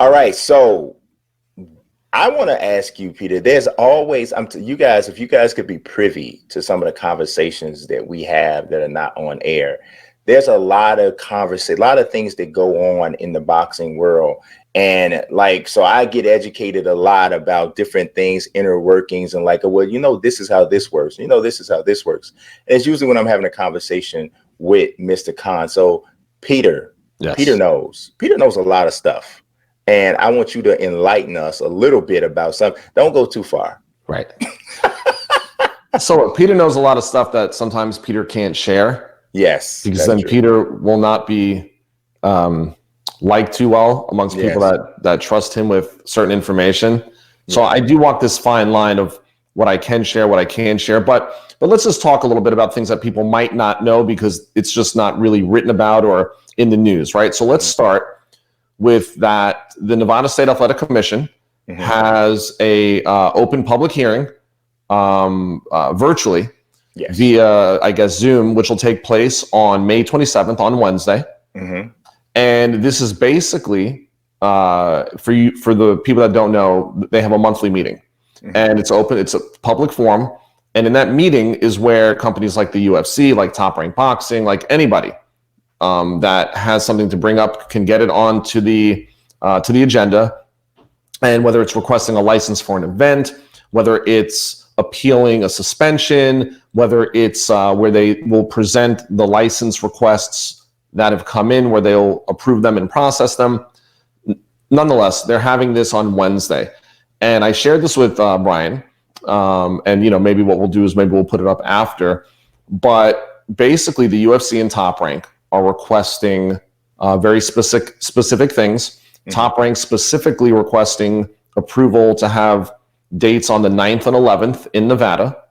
All right, so I want to ask you, Peter. There's always, you guys, if you guys could be privy to some of the conversations that we have that are not on air, there's a lot of a lot of things that go on in the boxing world. And like, so I get educated a lot about different things, inner workings, and like, well, this is how this works. This is how this works. And it's usually when I'm having a conversation with Mr. Kahn. So Peter, yes. Peter knows a lot of stuff. And I want you to enlighten us a little bit about something. Don't go too far. Right. So Peter knows a lot of stuff that sometimes Peter can't share. Yes. Because then true. Peter will not be liked too well amongst people that trust him with certain information. So I do walk this fine line of what I can share, what I can't share. But let's just talk a little bit about things that people might not know because it's just not really written about or in the news, right? So let's start with that. The Nevada State Athletic Commission has a open public hearing virtually via, I guess, Zoom, which will take place on May 27th on Wednesday. And this is basically for the people that don't know, they have a monthly meeting and it's open. It's a public forum. And in that meeting is where companies like the UFC, like Top Rank Boxing, like anybody that has something to bring up can get it onto the agenda. And whether it's requesting a license for an event, whether it's appealing a suspension, whether it's where they will present the license requests that have come in, where they'll approve them and process them. Nonetheless, they're having this on Wednesday. And I shared this with Brian. And maybe what we'll do is maybe we'll put it up after. But basically, the UFC and Top Rank are requesting very specific things. Top Rank specifically requesting approval to have dates on the 9th and 11th in Nevada,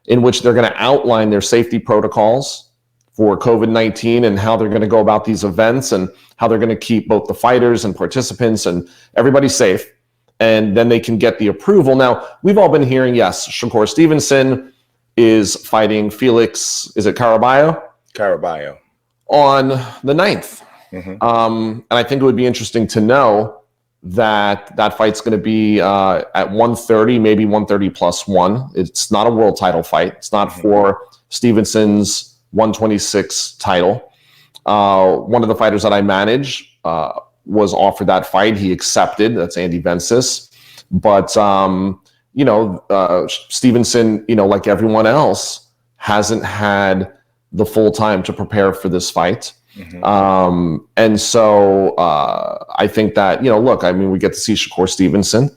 in which they're going to outline their safety protocols for COVID-19 and how they're going to go about these events and how they're going to keep both the fighters and participants and everybody safe. And then they can get the approval. Now, we've all been hearing, yes, Shakur Stevenson is fighting Felix, is it Caraballo? Caraballo. On the 9th. And I think it would be interesting to know that that fight's going to be at 130, maybe 130 plus one. It's not a world title fight. It's not for Stevenson's 126 title. One of the fighters that I manage was offered that fight. He accepted. That's Andy Vensis. But, Stevenson, like everyone else, hasn't had the full time to prepare for this fight. And so I think that, we get to see Shakur Stevenson.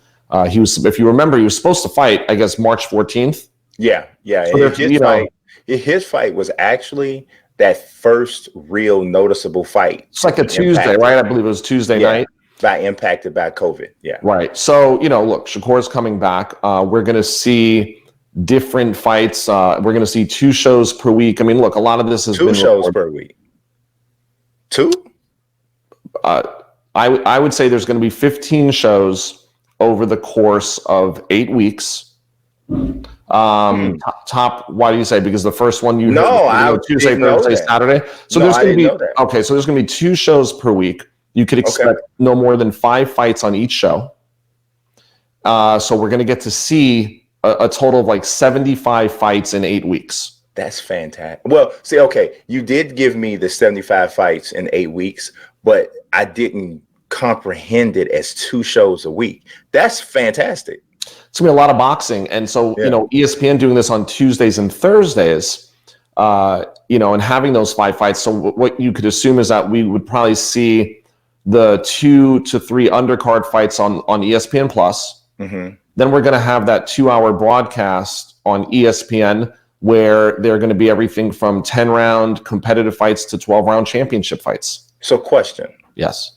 He was, if you remember, he was supposed to fight, I guess, March 14th. Yeah. So his fight was actually that first real noticeable fight. It's like a Tuesday, right? I believe it was Tuesday night. Impacted by COVID. Yeah. Right. So, Shakur's coming back. We're going to see different fights. We're going to see 2 shows per week. I mean, look, a lot of this has been 2 shows per week. 2? I would say there's going to be 15 shows over the course of 8 weeks. Top, why do you say? Because the first one Tuesday, Thursday, Saturday. So there's going to be so there's going to be 2 shows per week. You could expect no more than 5 fights on each show. So we're going to get to see a total of like 75 fights in 8 weeks. That's fantastic. Well, see, you did give me the 75 fights in 8 weeks, but I didn't comprehend it as 2 shows a week. That's fantastic. It's going to be a lot of boxing. And so, ESPN doing this on Tuesdays and Thursdays, and having those 5 fights. So what you could assume is that we would probably see the 2 to 3 undercard fights on ESPN Plus. Then we're going to have that 2-hour broadcast on ESPN where they're going to be everything from 10-round competitive fights to 12-round championship fights. So question. Yes.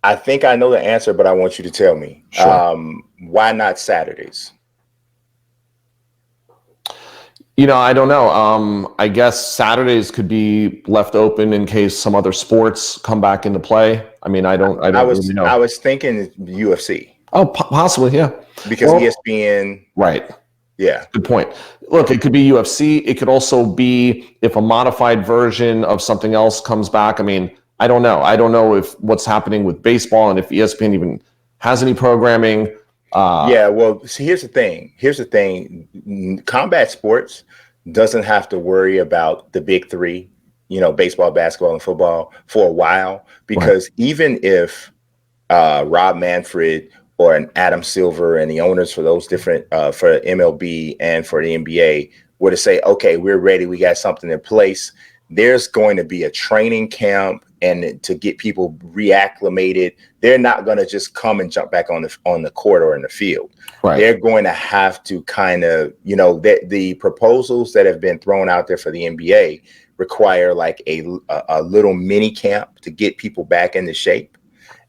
I think I know the answer, but I want you to tell me. Sure. Why not Saturdays? I don't know. I guess Saturdays could be left open in case some other sports come back into play. I mean, I don't really know. I was thinking UFC. Oh, possibly, yeah. Because ESPN. Right. Yeah. Good point. Look, it could be UFC. It could also be if a modified version of something else comes back. I mean, I don't know. I don't know if what's happening with baseball and if ESPN even has any programming. Yeah, well, see, here's the thing. Combat sports doesn't have to worry about the big three, baseball, basketball, and football for a while, because even if Rob Manfred or an Adam Silver and the owners for those different for MLB and for the NBA were to say, okay, we're ready, we got something in place, there's going to be a training camp and to get people reacclimated. They're not going to just come and jump back on the court or in the field. Right. They're going to have to kind of, the proposals that have been thrown out there for the NBA require like a little mini camp to get people back into shape.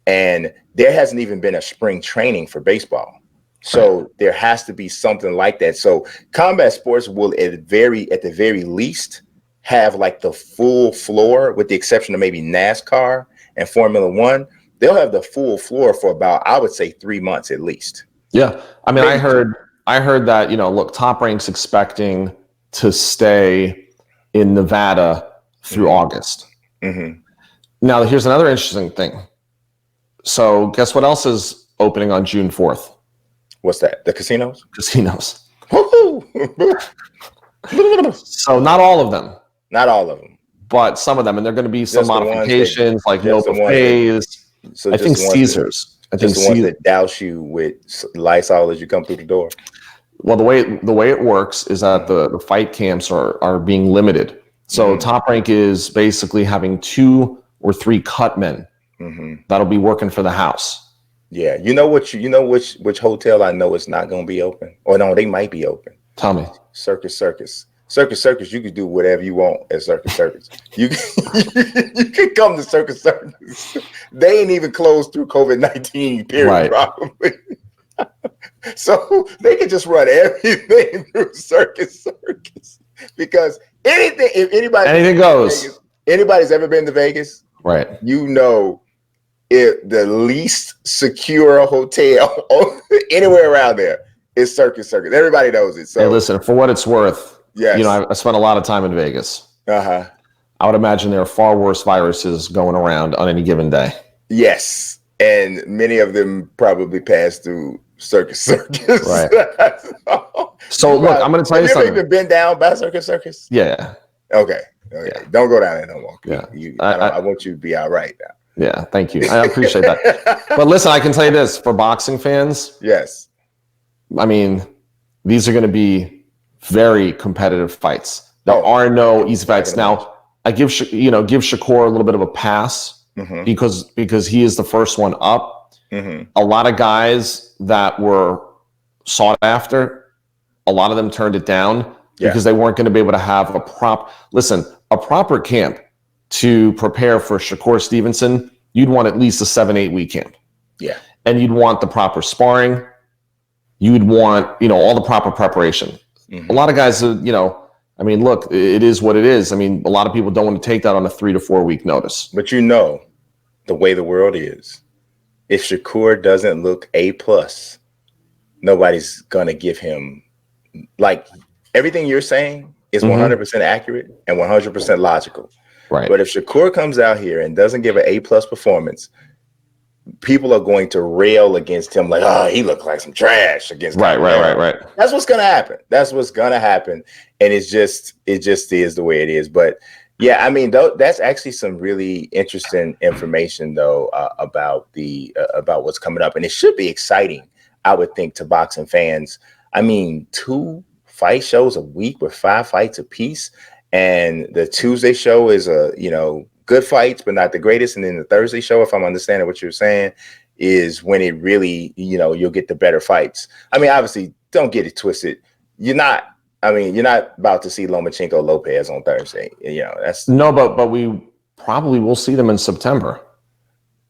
And there hasn't even been a spring training for baseball. So there has to be something like that. So combat sports will at the very least have like the full floor, with the exception of maybe NASCAR and Formula One. They'll have the full floor for about, I would say, 3 months at least. Yeah. I mean, I heard that, look, Top Rank's expecting to stay in Nevada through August. Mm-hmm. Now, here's another interesting thing. So guess what else is opening on June 4th? What's that? The casinos? Casinos. So not all of them. Not all of them. But some of them. And there are going to be some modifications like no buffets. I think Caesars. Just the ones that douse you with Lysol as you come through the door. Well, the way it works is that the fight camps are being limited. So Top Rank is basically having 2 or 3 cut men that'll be working for the house. Yeah, which hotel I know is not going to be open, or no, they might be open. Tell me. Circus. You can do whatever you want at Circus. You can come to Circus. They ain't even closed through COVID-19 period, probably. So they can just run everything through Circus, because anything goes. Vegas, anybody's ever been to Vegas, right? The least secure hotel anywhere around there is Circus. Everybody knows it. So hey, listen, for what it's worth, yes. I spent a lot of time in Vegas. I would imagine there are far worse viruses going around on any given day. Yes, and many of them probably pass through Circus. Right. So look, I'm going to tell you something. Have you ever been down by Circus? Yeah. Okay. Yeah. Don't go down there no more. Yeah. I want you to be all right now. Yeah, thank you. I appreciate that. But listen, I can tell you this, for boxing fans. Yes. I mean, these are going to be very competitive fights. There are no easy fights. Now, I give Shakur a little bit of a pass because he is the first one up. A lot of guys that were sought after, a lot of them turned it down because they weren't going to be able to have a proper camp to prepare for Shakur Stevenson. You'd want at least a 7-8 week camp. Yeah. And you'd want the proper sparring. You'd want, all the proper preparation. A lot of guys, look, it is what it is. I mean, a lot of people don't want to take that on a 3 to 4 week notice. But the way the world is, if Shakur doesn't look A+, nobody's going to give him, like, everything you're saying is 100% accurate and 100% logical. Right. But if Shakur comes out here and doesn't give an A+ performance, people are going to rail against him like, oh, he looked like some trash against. Right. That's what's going to happen. And it just is the way it is. But yeah, I mean, that's actually some really interesting information though, about what's coming up. And it should be exciting, I would think, to boxing fans. I mean, 2 fight shows a week with 5 fights apiece. And the Tuesday show is good fights, but not the greatest. And then the Thursday show, if I'm understanding what you're saying, is when it really, you'll get the better fights. I mean, obviously, don't get it twisted. You're not about to see Lomachenko Lopez on Thursday. That's no, but we probably will see them in September.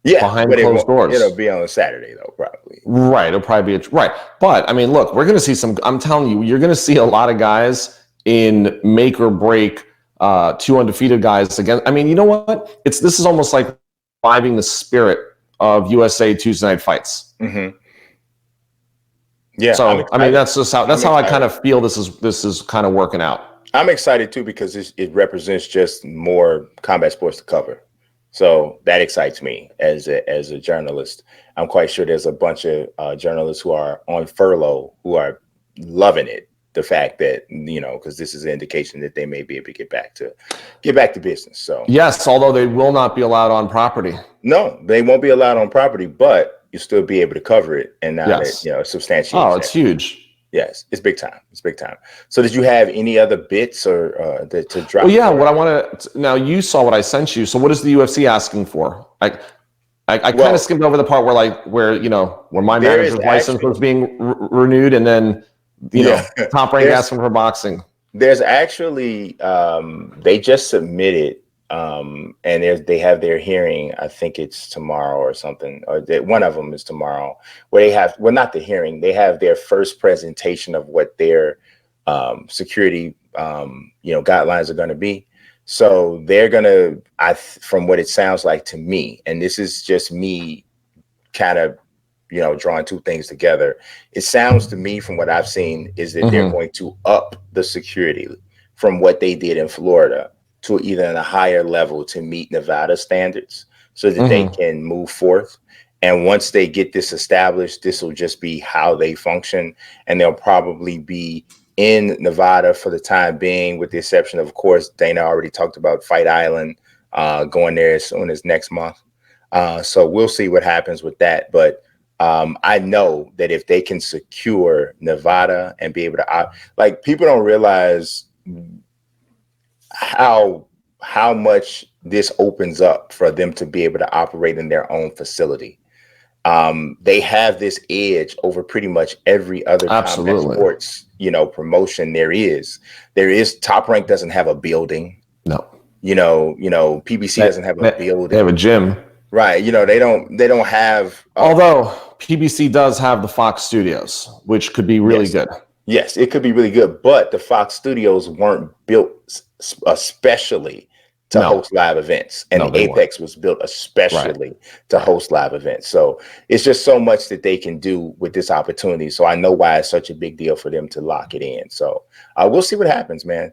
Yeah, behind closed doors. It'll be on a Saturday though, probably. Right, it'll probably be right. But I mean, look, we're going to see some. I'm telling you, you're going to see a lot of guys in make or break, 2 undefeated guys again. I mean, you know what? This is almost like reviving the spirit of USA Tuesday night fights. Yeah. So I mean, that's how I kind of feel this is kind of working out. I'm excited too because it represents just more combat sports to cover. So that excites me as a journalist. I'm quite sure there's a bunch of journalists who are on furlough who are loving it. The fact that, because this is an indication that they may be able to get back to business. So yes, although they will not be allowed on property. no, they won't be allowed on property, but you'll still be able to cover it and not Yes. substantiate. Oh, it's huge. Yes, it's big time. It's big time. So did you have any other bits or to drop? Well, yeah. What I want to now, you saw what I sent you. So what is the UFC asking for? I kind of skimmed over the part where my manager's license was being renewed, and then Top Rank asking for boxing. There's actually they just submitted and they have their hearing. I think it's tomorrow or something, or one of them is tomorrow, where they have, well, not the hearing, they have their first presentation of what their security guidelines are going to be. So they're going to, from what it sounds like to me, and this is just me kind of drawing two things together, it sounds to me from what I've seen is that they're going to up the security from what they did in Florida to even a higher level to meet Nevada standards so that they can move forth. And once they get this established, this will just be how they function. And they'll probably be in Nevada for the time being, with the exception of course, Dana already talked about Fight Island going there as soon as next month. So we'll see what happens with that. But I know that if they can secure Nevada and be able to, people don't realize how much this opens up for them to be able to operate in their own facility. They have this edge over pretty much every other combat sports, promotion there is. Top Rank doesn't have a building. No. PBC doesn't have a building. They have a gym. Right. They don't have. Although PBC does have the Fox Studios, which could be really good. Yes, it could be really good. But the Fox Studios weren't built especially to host live events. And the Apex was built especially to host live events. So it's just so much that they can do with this opportunity. So I know why it's such a big deal for them to lock it in. So we'll see what happens, man.